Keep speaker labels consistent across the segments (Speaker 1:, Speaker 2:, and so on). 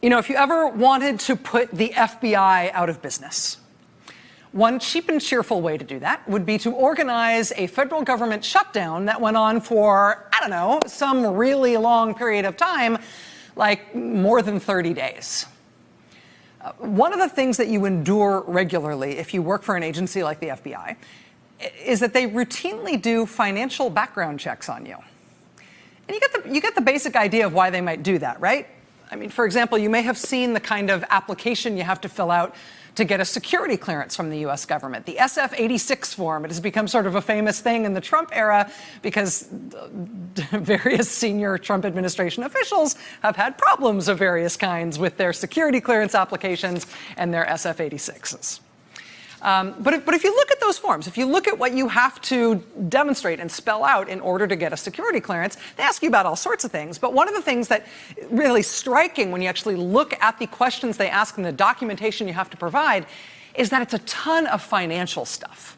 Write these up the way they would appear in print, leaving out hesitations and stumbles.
Speaker 1: You know, if you ever wanted to put the FBI out of business, one cheap and cheerful way to do that would be to organize a federal government shutdown that went on for, I don't know, some really long period of time, like more than 30 days. One of the things that you endure regularly if you work for an agency like the FBI is that they routinely do financial background checks on you. And you get the basic idea of why they might do that, right? I mean, for example, you may have seen the kind of application you have to fill out to get a security clearance from the U.S. government. The SF-86 form, it has become sort of a famous thing in the Trump era because various senior Trump administration officials have had problems of various kinds with their security clearance applications and their SF-86s. But if you look at those forms, if you look at what you have to demonstrate and spell out in order to get a security clearance, they ask you about all sorts of things. But one of the things that really striking when you actually look at the questions they ask and the documentation you have to provide is that it's a ton of financial stuff.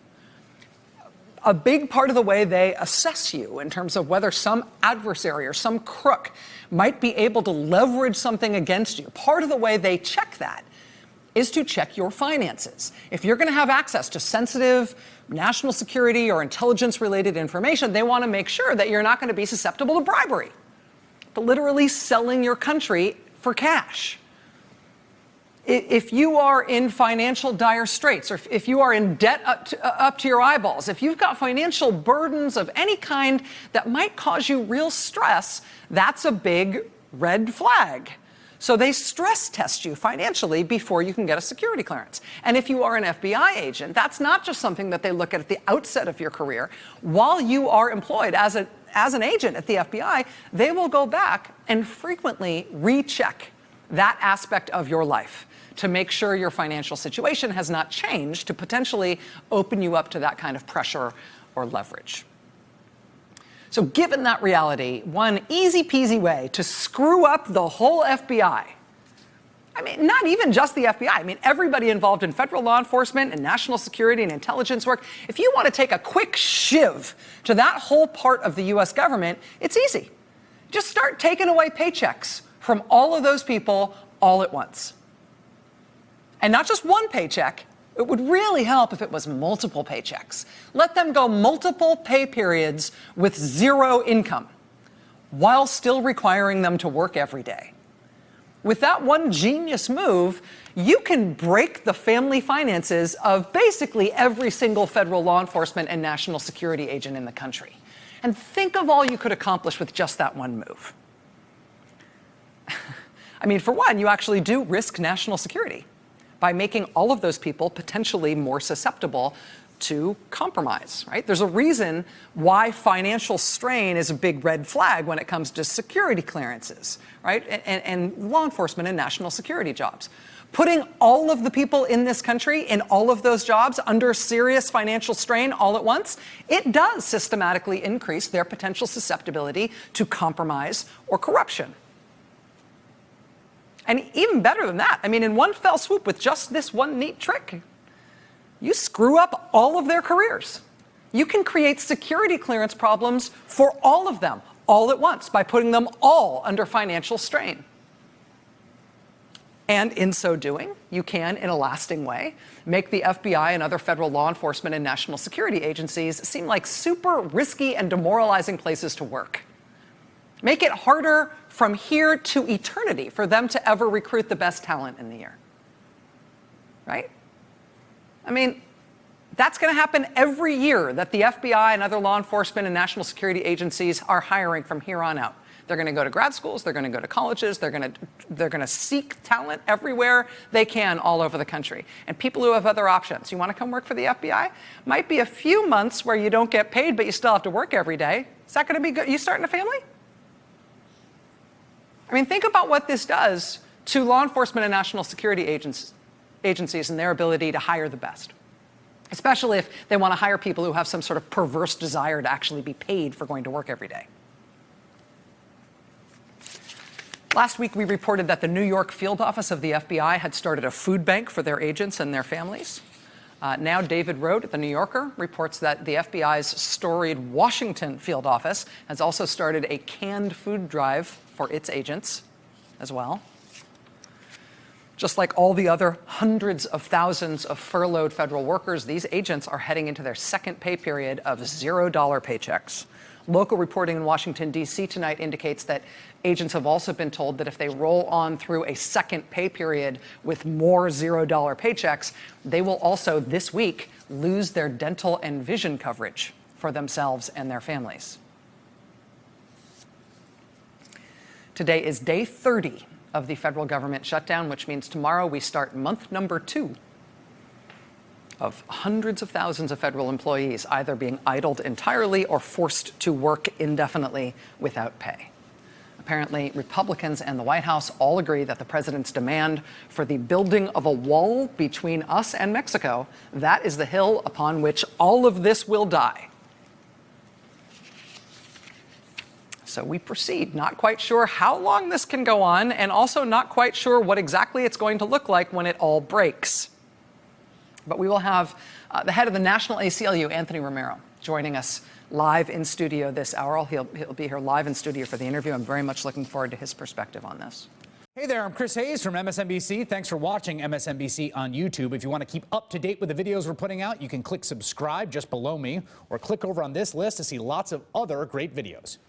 Speaker 1: A big part of the way they assess you in terms of whether some adversary or some crook might be able to leverage something against you, part of the way they check that is to check your finances. If you're going to have access to sensitive national security or intelligence-related information, they want to make sure that you're not going to be susceptible to bribery, to literally selling your country for cash. If you are in financial dire straits, or if you are in debt up to your eyeballs, if you've got financial burdens of any kind that might cause you real stress, that's a big red flag. So they stress test you financially before you can get a security clearance. And if you are an FBI agent, that's not just something that they look at the outset of your career. While you are employed as an agent at the FBI, they will go back and frequently recheck that aspect of your life to make sure your financial situation has not changed to potentially open you up to that kind of pressure or leverage. So given that reality, one easy peasy way to screw up the whole FBI, I mean, not even just the FBI, I mean, everybody involved in federal law enforcement and national security and intelligence work, if you want to take a quick shiv to that whole part of the U.S. government, it's easy. Just start taking away paychecks from all of those people all at once. And not just one paycheck. It would really help if it was multiple paychecks. Let them go multiple pay periods with zero income while still requiring them to work every day. With that one genius move, you can break the family finances of basically every single federal law enforcement and national security agent in the country. And think of all you could accomplish with just that one move. I mean, for one, you actually do risk national security by making all of those people potentially more susceptible to compromise, right? There's a reason why financial strain is a big red flag when it comes to security clearances, right? And law enforcement and national security jobs. Putting all of the people in this country in all of those jobs under serious financial strain all at once, it does systematically increase their potential susceptibility to compromise or corruption. And even better than that, I mean, in one fell swoop with just this one neat trick, you screw up all of their careers. You can create security clearance problems for all of them, all at once, by putting them all under financial strain. And in so doing, you can, in a lasting way, make the FBI and other federal law enforcement and national security agencies seem like super risky and demoralizing places to work. Make it harder from here to eternity for them to ever recruit the best talent in the year. Right? I mean, that's going to happen every year that the FBI and other law enforcement and national security agencies are hiring from here on out. They're going to go to grad schools, they're going to go to colleges, they're going to seek talent everywhere they can all over the country. And people who have other options, you want to come work for the FBI? Might be a few months where you don't get paid, but you still have to work every day. Is that going to be good? You starting a family? I mean, think about what this does to law enforcement and national security agencies and their ability to hire the best, especially if they want to hire people who have some sort of perverse desire to actually be paid for going to work every day. Last week, we reported that the New York field office of the FBI had started a food bank for their agents and their families. Now, David Rohde at The New Yorker reports that the FBI's storied Washington field office has also started a canned food drive for its agents as well. Just like all the other hundreds of thousands of furloughed federal workers, these agents are heading into their second pay period of $0 paychecks. Local reporting in Washington, D.C. tonight indicates that agents have also been told that if they roll on through a second pay period with more $0 paychecks, they will also this week lose their dental and vision coverage for themselves and their families. Today is day 30 of the federal government shutdown, which means tomorrow we start month number 2 of hundreds of thousands of federal employees either being idled entirely or forced to work indefinitely without pay. Apparently, Republicans and the White House all agree that the president's demand for the building of a wall between us and Mexico, that is the hill upon which all of this will die. So we proceed, not quite sure how long this can go on, and also not quite sure what exactly it's going to look like when it all breaks. But we will have the head of the National ACLU, Anthony Romero, joining us live in studio this hour. He'll be here live in studio for the interview. I'm very much looking forward to his perspective on this.
Speaker 2: Hey there, I'm Chris Hayes from MSNBC. Thanks for watching MSNBC on YouTube. If you want to keep up to date with the videos we're putting out, you can click subscribe just below me or click over on this list to see lots of other great videos.